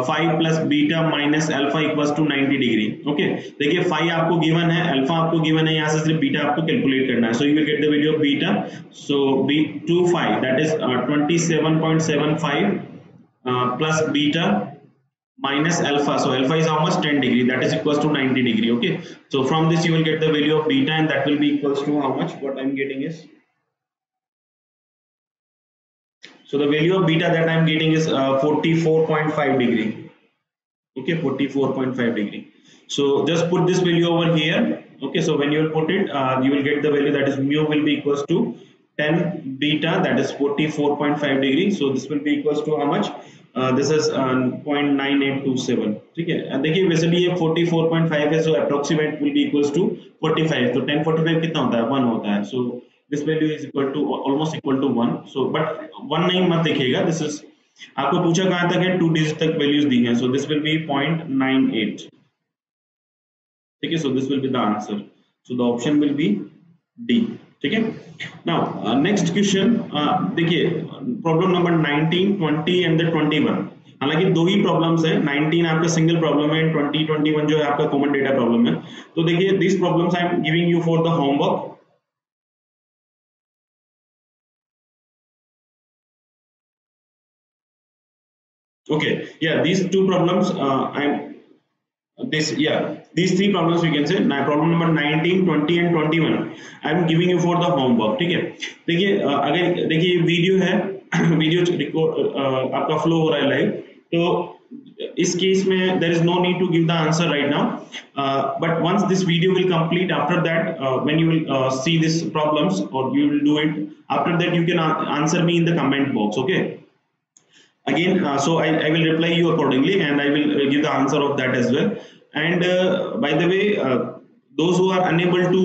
5 plus beta minus alpha equals to 90 degree, okay. देखिए 5 आपको given है, alpha आपको given है, यहाँ से सिर्फ beta आपको calculate करना है। So you will get the value of beta, so B 25 that is 27.75 plus beta minus alpha, so alpha is how much, 10 degree, that is equals to 90 degree, okay। so from this you will get the value of beta and that will be equals to how much, what I'm getting is, so the value of beta that I'm getting is 44.5 degree, okay, 44.5 degree। so just put this value over here, okay। so when you will put it, you will get the value that is mu will be equals to 10 beta, that is 44.5 degree, so this will be equals to how much, this is 0.9827, ठीक है। देखिए वैसे भी ये 44.5 है, so approximate will be equals to 45, तो 1045 कितना होता है, 1 होता है। so this value is equal to almost equal to 1, so but 1 नहीं मत देखिएगा, this is आपको पूछा कहाँ तक है, 2 डिजिट तक वैल्यूज दी हैं, so this will be 0.98, ठीक है। so this will be the answer, so the option will be D, ठीक है। नाउ नेक्स्ट क्वेश्चन, देखिए प्रॉब्लम नंबर 19, 20 एंड द 21। हालांकि दो ही प्रॉब्लम्स है, 19 आपका सिंगल प्रॉब्लम है, 20, 21 जो है आपका कॉमन डेटा प्रॉब्लम है। तो देखिए this problems I am giving you for the homework, okay, yeah, these two problems these three problems we can say, problem number 19, 20 and 21 I am giving you for the homework, ठीक है। देखिए अगर देखिए video है, video आपका flow हो रहा है लाइव, तो इस केस में there is no need to give the answer right now, but once this video will complete, after that when you will see these problems or you will do it, after that you can answer me in the comment box, okay। again so I will reply you accordingly and I will give the answer of that as well। and by the way, those who are unable to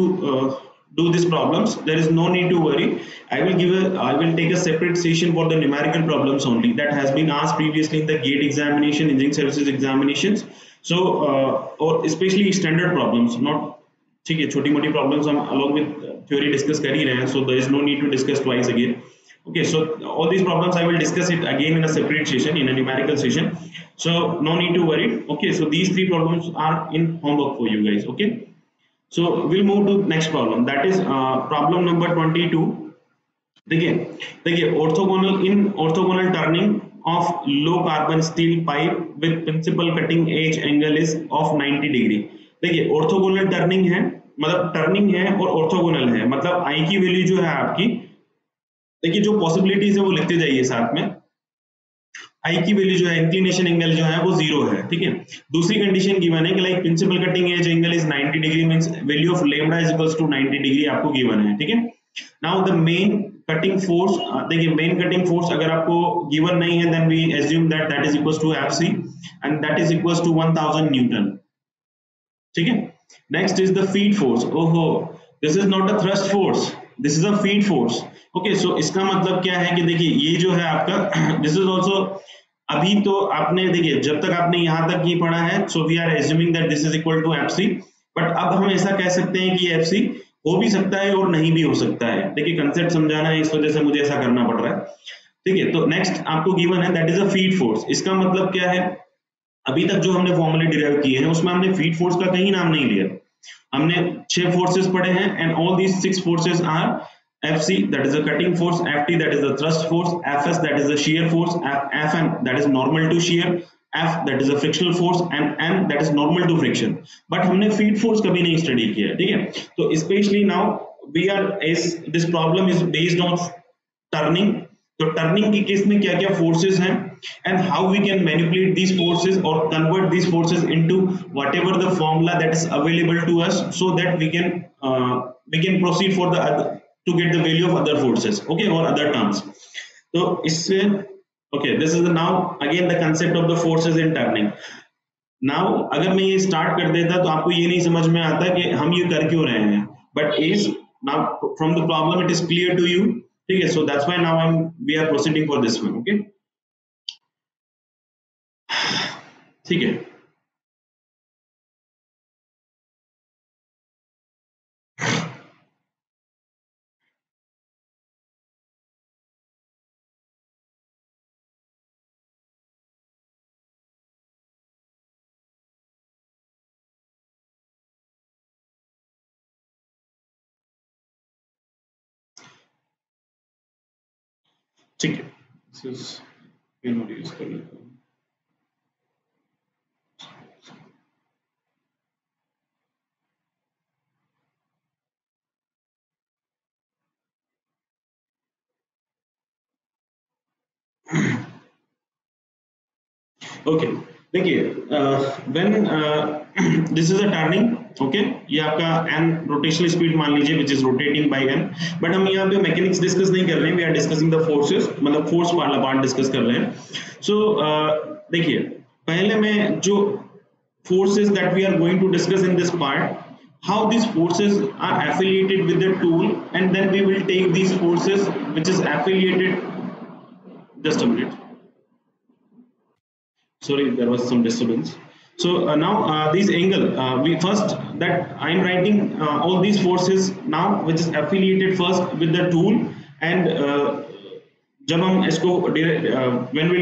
do these problems, there is no need to worry, I will take a separate session for the numerical problems only that has been asked previously in the GATE examination, engineering services examinations, so or especially standard problems, not, ठीक है, छोटी मोटी problems हम along with theory discuss कर ही रहे हैं, so there is no need to discuss twice again, okay। so all these problems I will discuss it again in a separate session, in a numerical session, so no need to worry, okay। so these three problems are in homework for you guys, okay। so we'll move to next problem, that is problem number 22। देखिए orthogonal turning of low carbon steel pipe with principal cutting edge angle is of 90 degree। देखिए orthogonal turning है, मतलब turning है और orthogonal है, मतलब I की value जो है आपकी, देखिए जो पॉसिबिलिटीज है वो लिखते जाइए साथ में। आई की वैल्यू जो है, इंक्लिनेशन एंगल जो है वो 0 है, ठीक है। दूसरी कंडीशन गिवन है कि like principal cutting edge angle is 90 degree, means value of lambda is equals to 90 degree आपको गिवन है, ठीक है। Now the main cutting force, देखिए मेन कटिंग फोर्स अगर आपको गिवन नहीं है, then we assume that that is equals to F C and that is equals to 1000 newton, ठीक है। Next is the feed force. ओहो, this is not a thrust force, this is a feed force. Okay, so इसका मतलब क्या है कि देखिए ये जो है आपका दिस इज आल्सो, अभी तो आपने देखिए जब तक आपने यहां तक ही पढ़ा है, so we are assuming that this is equal to F C, but अब हम ऐसा कह सकते हैं कि एफ सी हो भी सकता है और नहीं भी हो सकता है। देखिए कंसेप्ट समझाना है, इस वजह से मुझे ऐसा करना पड़ रहा है, ठीक है। तो नेक्स्ट आपको गिवन है that is a feed force. इसका मतलब क्या है, अभी तक जो हमने फॉर्मूले डिराइव किए हैं उसमें हमने फीड फोर्स का कहीं नाम नहीं लिया। हमने 6 फोर्सेस पढ़े हैं and all these 6 forces are Fc, that is the cutting force, Ft, that is the thrust force, Fs, that is the shear force, Fn, that is normal to shear, F, that is the frictional force, and N, that is normal to friction. But हमने feed force कभी नहीं study किया, ठीक है। तो especially now we are, as this problem is based on turning, तो turning की case में क्या क्या फोर्सेस हैं and how we can manipulate these forces और convert these forces into whatever the formula that is available to us, so that we can proceed for the to get the value of other forces, okay, or other terms. तो इससे okay, this is now again the concept of the forces in turning. Now अगर मैं ये start कर देता तो आपको ये नहीं समझ में आता कि हम ये कर क्यों रहे हैं, but is now from the problem it is clear to you, ठीक है। So that's why now we are proceeding for this one, okay, ठीक है। ठीक है, this is यूज कर लेता हूँ। ओके, देखिए when this is a turning, okay, ये आपका n रोटेशनल स्पीड मान लीजिए which is rotating by n, but हम यहाँ पे मैकेनिक्स डिस्कस नहीं कर रहे हैं, we are discussing the forces, मतलब फोर्स वाला पार्ट डिस्कस कर रहे हैं। सो देखिए पहले में जो forces that we are going to discuss in this part, how these forces are affiliated with the tool, and then we will take these forces which is affiliated, just a minute, sorry there was some disturbance. So now these angle, we first that I am writing all these forces now which is affiliated first with the tool, and जब हम इसको when we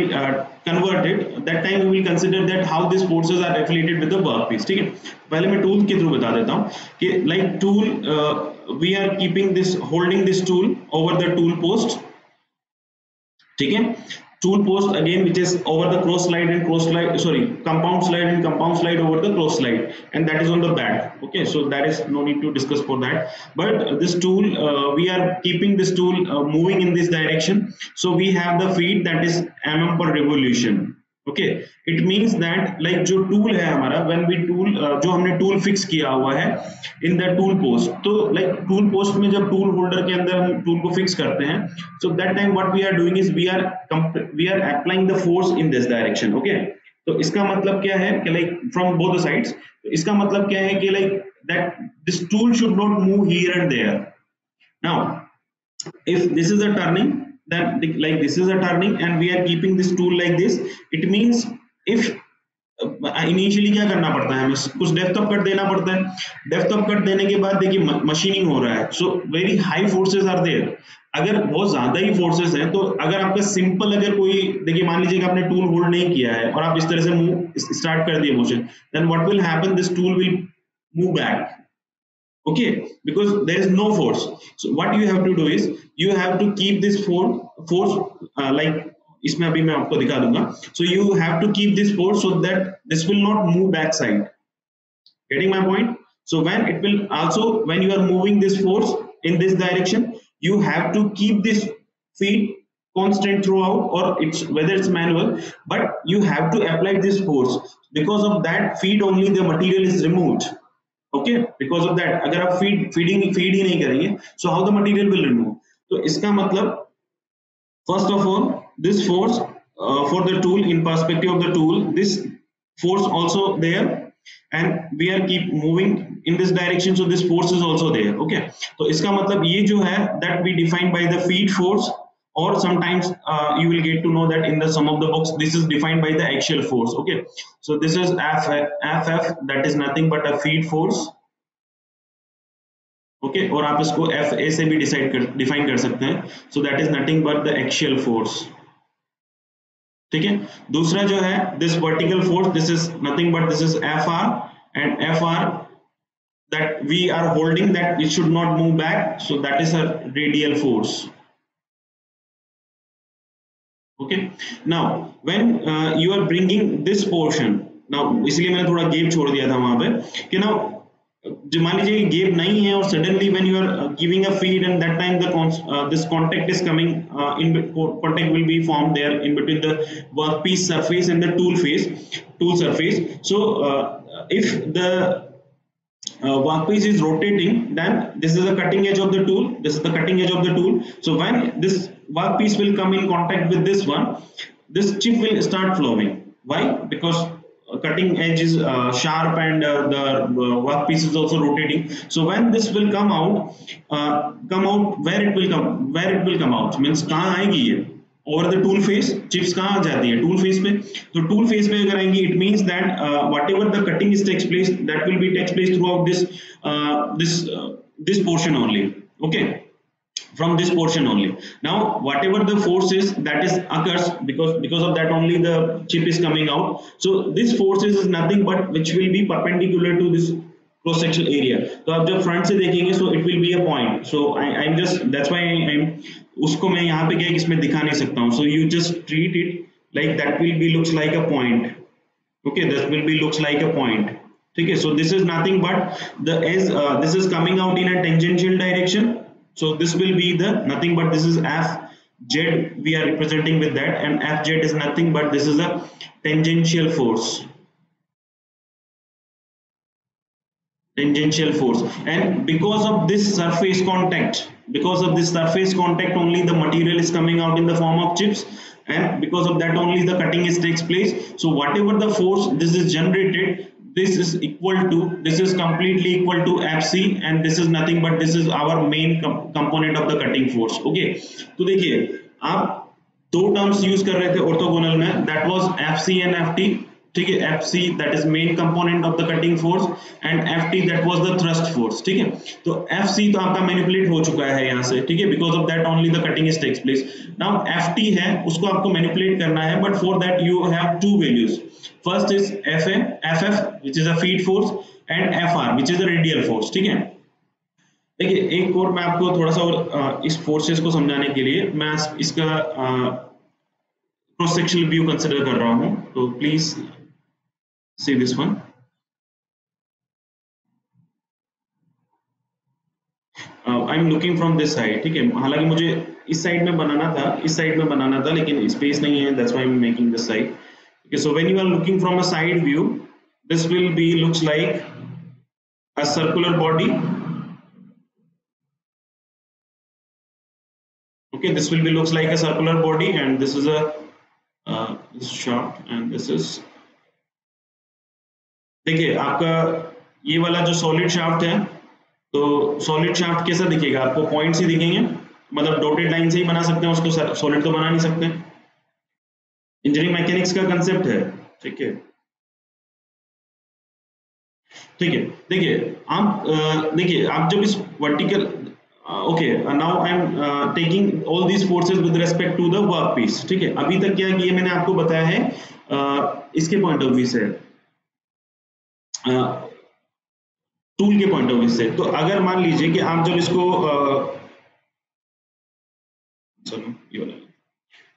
convert it, that time we will consider that how these forces are affiliated with the workpiece, ठीक है। पहले मैं tool के through बता देता हूँ कि like tool we are keeping this, holding this tool over the tool post, ठीक है। tool post again which is over the cross slide and cross slide, sorry, compound slide and compound slide over the cross slide, and that is on the back, okay, so that is no need to discuss for that. But this tool we are keeping this tool moving in this direction, so we have the feed that is mm per revolution, okay, it means that like जो tool है हमारा, when we tool जो हमने tool fix किया हुआ है in the tool post, तो like tool post में जब tool holder के अंदर हम tool को fix करते हैं, so that time what we are doing is we are applying the force in this direction, okay। तो इसका मतलब क्या है कि like from both the sides, तो इसका मतलब क्या है कि like that this tool should not move here and there. Now if this is a turning, then like this is a turning and we are keeping this tool like this, it means if initially क्या करना पड़ता है, हमें कुछ depth of cut देना पड़ता है। Depth of cut देने के बाद देखिए मशीनिंग हो रहा है, so very high forces are there. अगर बहुत ज्यादा ही फोर्सेस हैं तो अगर आपका सिंपल, अगर कोई देखिए मान लीजिए कि आपने टूल होल्ड नहीं किया है और आप इस तरह से मूव स्टार्ट कर दिए motion, then what will happen, this tool will move back, okay, because there is no force. So what you have to do is you have to keep this force like इसमें अभी मैं आपको दिखा दूंगा, so you have to keep this force so that this will not move back side, getting my point? So when it will also, when you are moving this force in this direction, you have to keep this feet constant throughout, or it's whether it's manual, but you have to apply this force. Because of that feed only the material is removed. Okay, because of that अगर आप feed ही नहीं करेंगे, so how the material will remove? तो इसका मतलब first of all this force for the tool, in perspective of the tool, this force also there, and we are keep moving in this direction, so this force is also there. Okay, तो इसका मतलब ये जो है that we define by the feed force, or sometimes you will get to know that in the sum of the books this is defined by the axial force. Okay, so this is ff, that is nothing but a feed force. Okay, और आप इसको F A से भी define कर सकते हैं, so that is nothing but the axial force. ठीक है, दूसरा जो है this vertical force, this is nothing but this is F R, and F R that we are holding that it should not move back, so that is a radial force. Okay, now when you are bringing this portion, now इसलिए मैंने थोड़ा gap छोड़ दिया था वहां पे कि now जो मान लीजिए गैप नहीं है और suddenly when you are giving a feed and that time the this contact is coming, contact will be formed there in between the workpiece surface and the tool surface. So if the workpiece is rotating, then this is the cutting edge of the tool, this is the cutting edge of the tool. So when this workpiece will come in contact with this one, this chip will start flowing. Why? Because cutting edge is sharp and the workpiece is also rotating. So when this will come out, where it will come out means कहाँ आएगी ये? Over the tool face. Chips कहाँ जाती है? Tool face पे. तो tool face पे अगर आएंगी, it means that whatever the cutting is takes place, that will be takes place throughout this portion only. Okay, from this portion only. Now whatever the force is that is occurs, because of that only the chip is coming out. So this force is nothing but which will be perpendicular to this cross sectional area. तो आप जब front से देखेंगे, so it will be a point. So I'm just, that's why I'm उसको मैं यहाँ पे क्या इसमें दिखा नहीं सकता हूँ. So you just treat it like that will be looks like a point. Okay, that will be looks like a point. ठीक है, so this is nothing but the as this is coming out in a tangential direction. So this will be the nothing but this is Fz we are representing with that, and Fz is nothing but this is a tangential force. Tangential force, and because of this surface contact, only the material is coming out in the form of chips, and because of that only the cutting takes place. So whatever the force this is generated, this is completely equal to Fc, and this is nothing but this is our main component of the cutting force. Okay, तो देखिए आप दो terms use कर रहे थे orthogonal में, that was Fc and Ft. ठीक है, Fc that is main component of the cutting force and Ft that was the thrust force. ठीक है, तो Fc तो आपका मैनिपुलेट हो चुका है यहाँ से. ठीक है, because of that only the cutting takes place. Now Ft है, उसको आपको मैनिपुलेट करना है, but for that you have two values. First is Ff which is a feed force, and Fr which is a radial force. ठीक है, देखिए एक और मैं आपको थोड़ा सा और इस फोर्सेस को समझाने के लिए मैं इसका क्रॉस सेक्शनल व्यू कंसिडर कर रहा हूँ. तो please see this one. I'm looking from this side. ठीक है, हालांकि मुझे इस साइड में बनाना था, लेकिन स्पेस नहीं है, that's why I'm making this side. Okay, so when you are looking from a side view, this will be looks like a circular body. Okay, this will be looks like a circular body, and this is a this shaft, and this is, देखिए आपका ये वाला जो solid shaft है, तो solid shaft कैसा दिखेगा आपको? पॉइंट्स ही दिखेंगे, मतलब डॉटेड लाइन से ही बना सकते हैं उसको, सॉलिड तो बना नहीं सकते. इंजीनियरिंग मैकेनिक्स का कंसेप्ट है. ठीक है, देखिए आप जब इस vertical, okay, now I am taking all these forces with respect to the work piece. ठीक है, अभी तक क्या किया मैंने आपको बताया है इसके पॉइंट ऑफ व्यू से, टूल के पॉइंट ऑफ व्यू से. तो अगर मान लीजिए कि आप जब इसको चलो ये वाला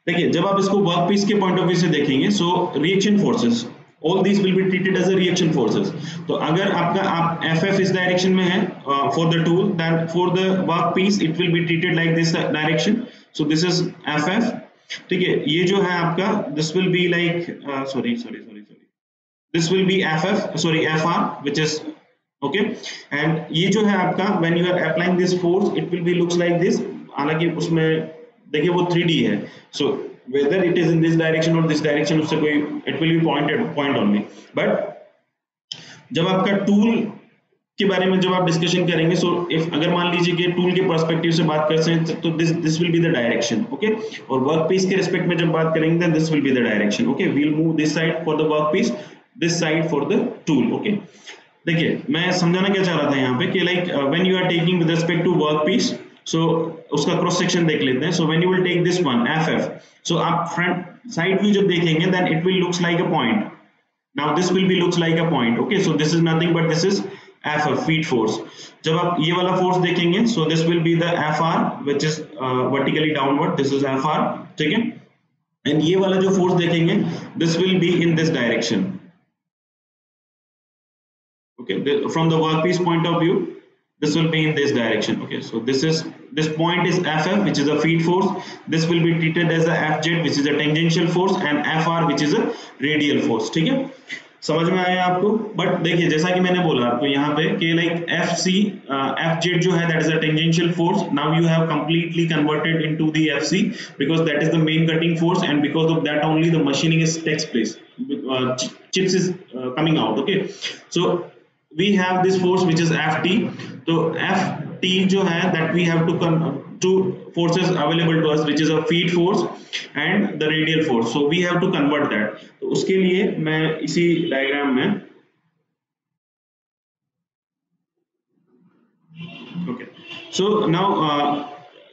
देखिए, जब आप इसको वर्क पीस के पॉइंट ऑफ व्यू से देखेंगे, so reaction forces, all these will be treated as a reaction forces. तो अगर आप FF इस डायरेक्शन में है for the tool, then for the work piece it will be treated like this direction. So this is FF, ठीक है, ये जो है आपका this will be like sorry this will be ff sorry fr which is okay, and ये जो है आपका when you are applying this force it will be looks like this, हालांकि उसमें देखिए वो 3D है, so whether it is in this direction or this direction उससे कोई it will be pointed point only, but जब आपका टूल के बारे में जब आप डिस्कशन करेंगे, सो इफ अगर मान लीजिए कि टूल के पर्सपेक्टिव से बात करते हैं तो this will be the direction, okay, और वर्क पीस के रिस्पेक्ट में जब बात करेंगे then this will be the direction, okay, we will move this side for the work piece, this side for the tool, okay. देखिए मैं समझाना क्या चाह रहा था यहाँ पे कि like when you are taking with respect to workpiece, so उसका क्रॉस सेक्शन देख लेते हैं, so when you will take this one F, so आप फ्रंट साइड व्यू जब देखेंगे then it will looks like a point, now this will be looks like a point, okay, so this is nothing but this is F feed force। जब आप ये वाला force देखेंगे, so this will be the FR which is vertically downward, this is FR, ठीक है, and ये वाला जो फोर्स देखेंगे this will be in this direction, okay, from the workpiece point of view this will be in this direction, okay, so this point is FF which is a feed force, this will be treated as a FZ which is a tangential force and FR which is a radial force, ठीक है, समझ में आया आपको। But देखिए जैसा कि मैंने बोला आपको यहाँ पे कि लाइक FZ जो है that is a tangential force, now you have completely converted into the FC because that is the main cutting force and because of that only the machining is takes place, chips is coming out, okay, so we have this force which is FT, so FT जो है that we have to two forces available to us which is a feed force and the radial force, so we have to convert that, तो उसके लिए मैं इसी diagram में okay, so now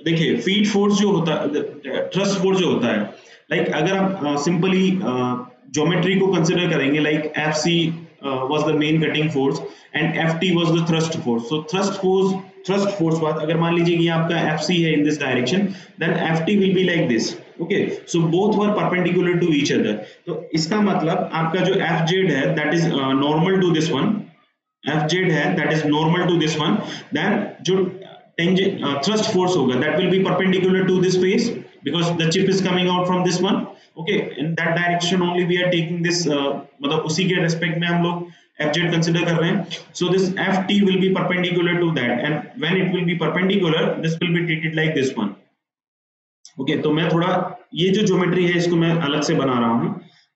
देखिए feed force जो होता है, थ्रस्ट फोर्स जो होता है, लाइक अगर आप सिंपली ज्योमेट्री को कंसिडर करेंगे like FC was the main cutting force and FT was the thrust force, so thrust force बात अगर मान लीजिए कि आपका FC है in this direction then FT will be like this, okay, so both were perpendicular to each other, तो इसका मतलब आपका जो FZ है that is normal to this one, FZ है that is normal to this one, then जो thrust force होगा that will be perpendicular to this face because the chip is coming out from this one, okay, in that direction only we are taking this, मतलब उसी के respect में हम लोग FZ consider कर रहे हैं, so this FT will be perpendicular to that and when it will be perpendicular this will be treated like this one, okay, तो मैं थोड़ा ये जो ज्योमेट्री है इसको मैं अलग से बना रहा हूँ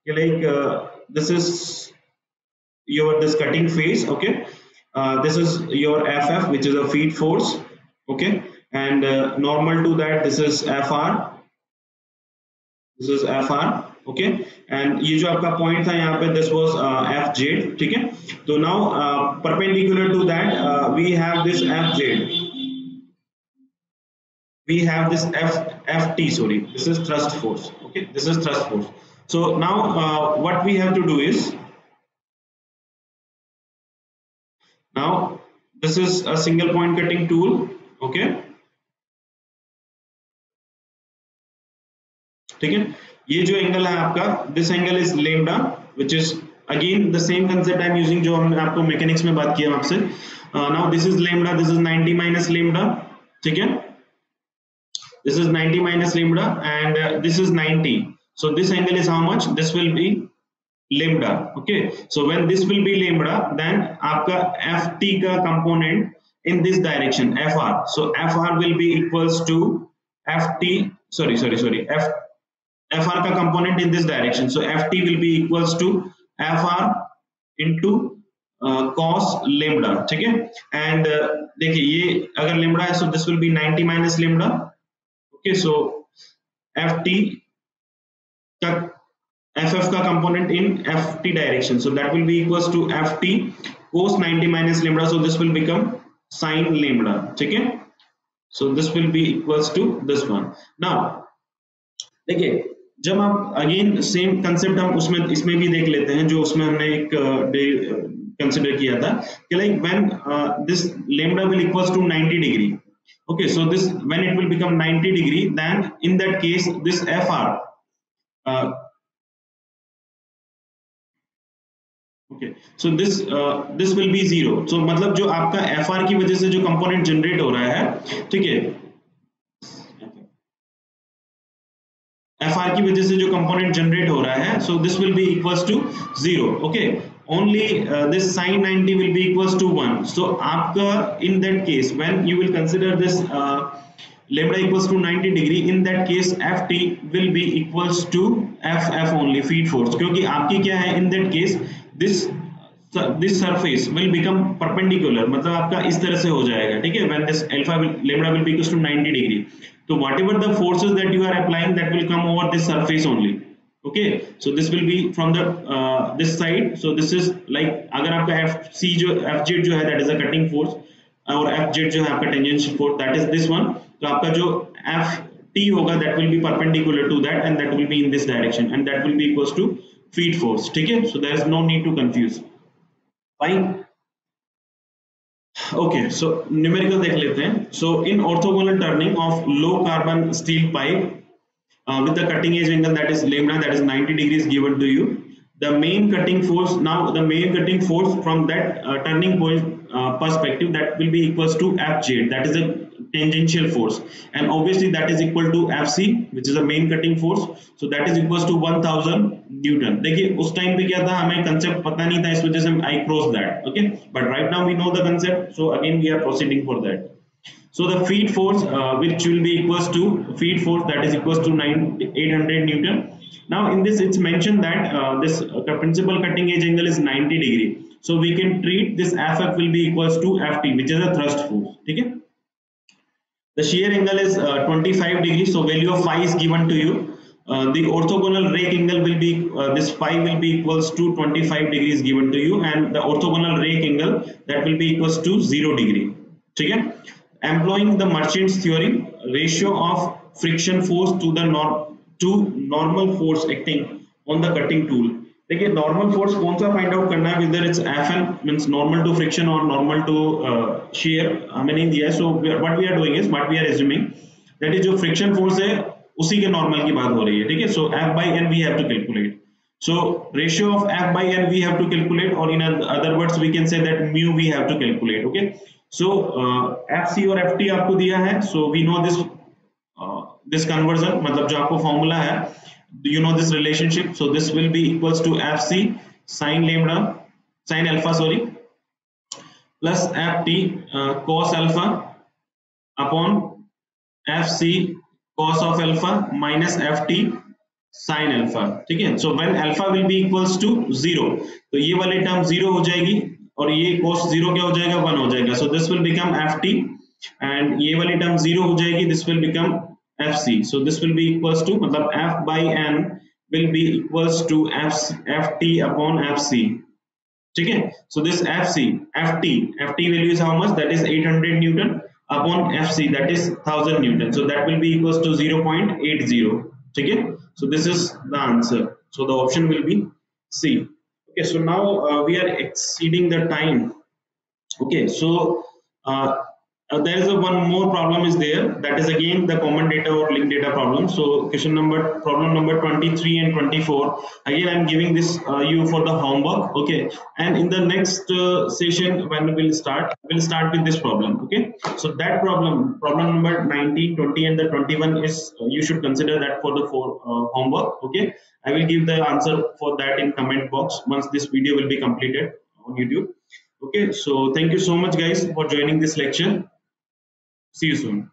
कि like this is your this cutting face, okay, this is your FF which is a feed force, okay, and normal to that this is FR, this is FR, okay, and ये जो आपका पॉइंट था यहाँ पे this was FZ, ठीक है, तो now perpendicular to that we have this FZ, we have this FT, sorry, this is thrust force, okay, this is thrust force, so now what we have to do is now this is a single point cutting tool, okay, ठीक है, ये जो angle है आपका this angle is lambda which is again the same concept I am using जो हमने आपको mechanics में बात किया आपसे, now this is lambda, this is 90 minus lambda, ठीक है, this is 90 minus lambda and this is 90, so this angle is how much, this will be lambda, okay, so when this will be lambda then आपका FT का component in this direction FR, so FR will be equals to FT, sorry FR का component in this direction, so FT will be equals to FR into cos lambda, ठीक है, and देखिए ये अगर lambda है so this will be 90 minus lambda, okay, so FT का FF का component in FT direction, so that will be equals to FT cos 90 minus lambda, so this will become sin lambda, ठीक है, so this will be equals to this one। now देखिए जब आप again same concept हम उसमें इसमें भी देख लेते हैं जो उसमें हमने एक कंसिडर किया था कि like when this lambda will equals to 90 degree, okay, so this when it will become 90 degree then in that case this FR okay, so this will be zero, so मतलब जो आपका FR की वजह से जो कंपोनेंट जनरेट हो रहा है, ठीक है, FR की वजह से जो कंपोनेंट जनरेट हो रहा है, so this will be equals to 0. Okay, only this sin 90 will be equals to 1. So आपका in that case when you will consider this lambda equals to 90 degree, in that case ft will be equals to ff only, feed force, क्योंकि आपकी क्या है in that case this surface will become perpendicular, मतलब आपका इस तरह से हो जाएगा, ठीक है, when this lambda will be equals to 90 degree. So whatever the forces that you are applying, that will come over this surface only. Okay, so this will be from the this side. So this is like अगर आपका fc जो fz जो है that is a cutting force, और fz जो है आपका tangential force, that is this one. तो आपका जो ft होगा that will be perpendicular to that and that will be in this direction and that will be equals to feed force. ठीक है, so there is no need to confuse. Fine. Okay, so numerical देख लेते हैं. So in orthogonal turning of low carbon steel pipe with the cutting edge angle that is lambda, that is 90 degrees given to you, the main cutting force, now the main cutting force from that turning point perspective, that will be equals to fj, that is a tangential force, and obviously that is equal to fc which is the main cutting force, so that is equals to 1000 Newton. देखिए उस time पे क्या था, हमें concept पता नहीं था, इस वजह से I cross that. Okay, but right now we know the concept, so again we are proceeding for that. So the feed force which will be equals to feed force, that is equals to 800 Newton. Now in this it's mentioned that this principal cutting edge angle is 90 degree. So we can treat this FF will be equals to FT, which is a thrust force. ठीक है. The shear angle is 25 degree. So value of phi is given to you. The orthogonal rake angle will be this phi will be equals to 25 degrees given to you, and the orthogonal rake angle that will be equals to 0 degree. ठीक है. Employing the Merchant's theorem, ratio of friction force to the normal force acting on the cutting tool. देखिए normal force कौन सा find out करना है, whether it's Fn means normal to friction or normal to shear, हमें नहीं दिया है. So what we are doing is, what we are assuming that is जो friction force है उसी के normal की बात हो रही है, ठीक है. So F by N we have to calculate. So ratio of F by N we have to calculate, or in other words we can say that mu we have to calculate. Okay. So FC और FT आपको दिया है. So we know this conversion, मतलब जो आपको formula है, you know this relationship. So this will be equals to FC sin alpha plus FT cos alpha upon FC cos of alpha minus FT sin alpha. ठीक है. So when alpha will be equals to 0, तो ये वाली term 0 हो जाएगी और ये cos 0 क्या हो जाएगा, 1 हो जाएगा. So this will become FT and ये वाली टर्म 0 हो जाएगी, this will become FC. So this will be equals to, मतलब F by N will be equals to FT upon FC. ठीक है. So this FT value is how much, that is 800 Newton upon FC, that is 1000 Newton. So that will be equals to 0.80. ठीक है. So this is the answer. So the option will be C. Okay, so now we are exceeding the time. Okay, so there is one more problem is there, that is again the common data or linked data problem. So problem number 23 and 24, again I am giving this you for the homework. Okay, and in the next session when we'll start with this problem. Okay, so that problem number 19, 20 and the 21 is you should consider that for the homework. Okay, I will give the answer for that in comment box once this video will be completed on YouTube. Okay, so thank you so much guys for joining this lecture. See you soon.